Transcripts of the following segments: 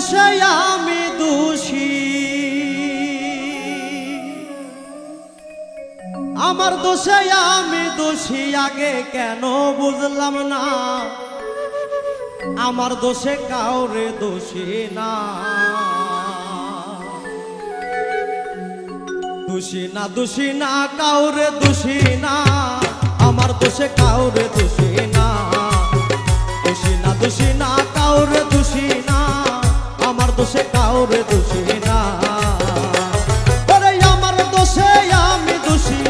দোষে আমি দোষী, আমার দোষে আমি দোষী, আগে কেন বুঝলাম না, আমার দোষে কাউরে দোষী না। দোষী না দোষী না কাউরে দোষী না, আমার দোষে কাউরে দোষী না। দোষী না দোষী না কাউরে দোষী না, আমার দোষে কাউরে দোষী না। ওরে আমার দোষে আমি দোষী,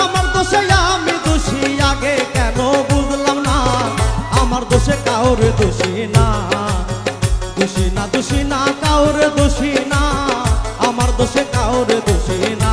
আমার দোষে আমি দোষী, আগে কেন বুঝলাম না, আমার দোষে কাউরে দোষী না। দোষী না দোষী না কাউরে দোষী না, আমার দোষে কাউরে দোষী না।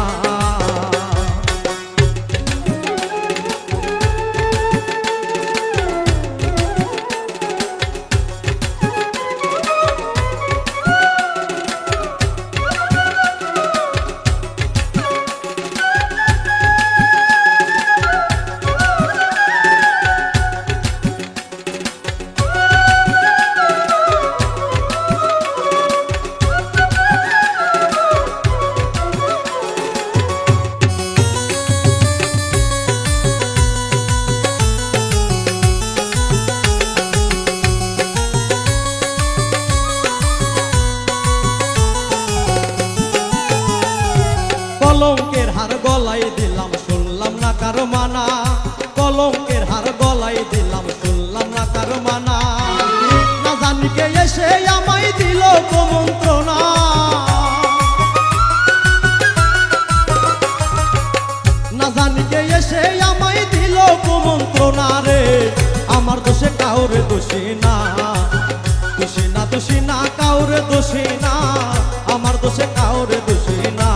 কলঙ্কের হার গলায় দিলাম শুনলাম না কারো মানা, কলঙ্কের হার গলায় দিলাম শুনলাম না কারো মানা। না জানি কে এসে আমায় দিল কুমন্ত্রণা, না জানি কে এসে আমায় দিল কুমন্ত্রণা রে। আমার দোষে কাউরে দোষী না, দোষী না দোষী না কাউরে দোষী না, আমার দোষে কাউরে দোষী না।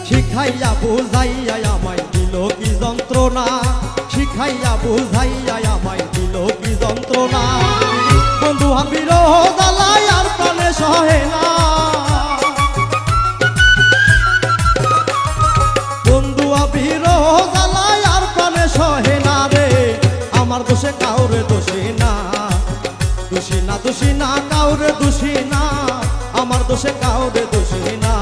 শিখাইয়া বুঝাইয়া আমায় দিল কি যন্ত্রণা, শিখাইয়া বুঝাইয়া আমায় দিল কি যন্ত্রণা। বন্ধু বিরহ জ্বালায় আর প্রাণে সহে না, বন্ধু বিরহ জ্বালায় আর প্রাণে সহে না রে। আমার দোষে কাউরে দোষী না, দোষী না দোষী না কাউরে দোষী না, আমার দোষে কাউরে দোষী না।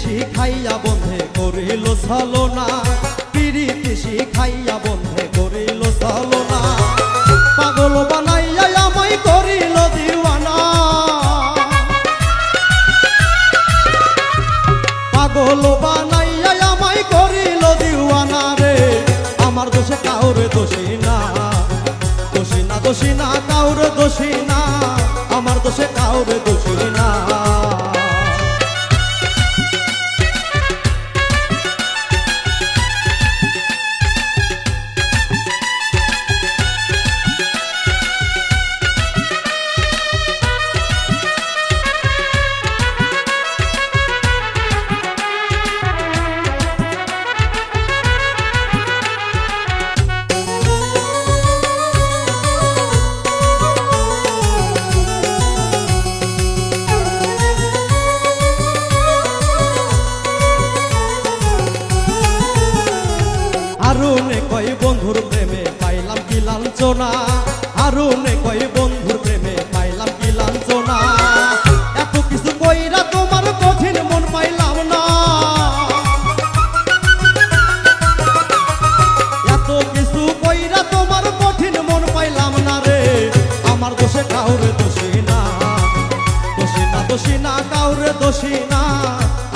শিখাইয়া বন্ধে করিল ছলনা, প্রীতি শিখাইয়া বন্ধে করিল ছলনা। পাগল বানাইয়া আমায় করিল দিওয়ানা, পাগল বানাইয়া আমায় করিল দিওয়ানা রে। আমার দোষে কাউরে দোষী না, দোষী না দোষী না কাউরে দোষী না, আমার দোষে কাউরে দোষী না। হারুনে কয় বন্ধুর প্রেমে পাইলাম কি লাঞ্ছনা, হারুনে কয় বন্ধুর প্রেমে পাইলাম কি লাঞ্ছনা। এত কিছু কইরা তোমার কঠিন মন পাইলাম না, এত কিছু কইরা তোমার কঠিন মন পাইলাম না রে। আমার দোষে কাউরে দোষী না, দোষী না দোষী না কাউরে দোষী না,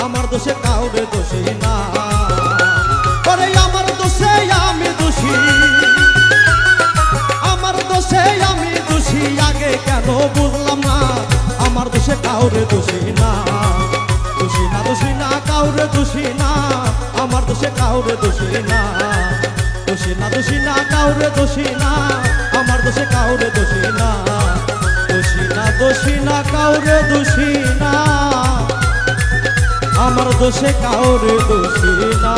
আমার দোষে কাউরে দোষী না। ওরে আমার দোষে আমি দোষী, আমার দোষে আমি দোষী, আগে কেন বুঝলাম না। আমার দোষে কাউরে দোষী না, দোষী না দোষী না কাউরে দোষী না, আমার দোষে কাউরে দোষী না। দোষী না দোষী না কাউরে দোষী না, আমার দোষে কাউরে দোষী না। দোষী না দোষী না কাউরে দোষী না, আমার দোষে কাউরে দোষী না।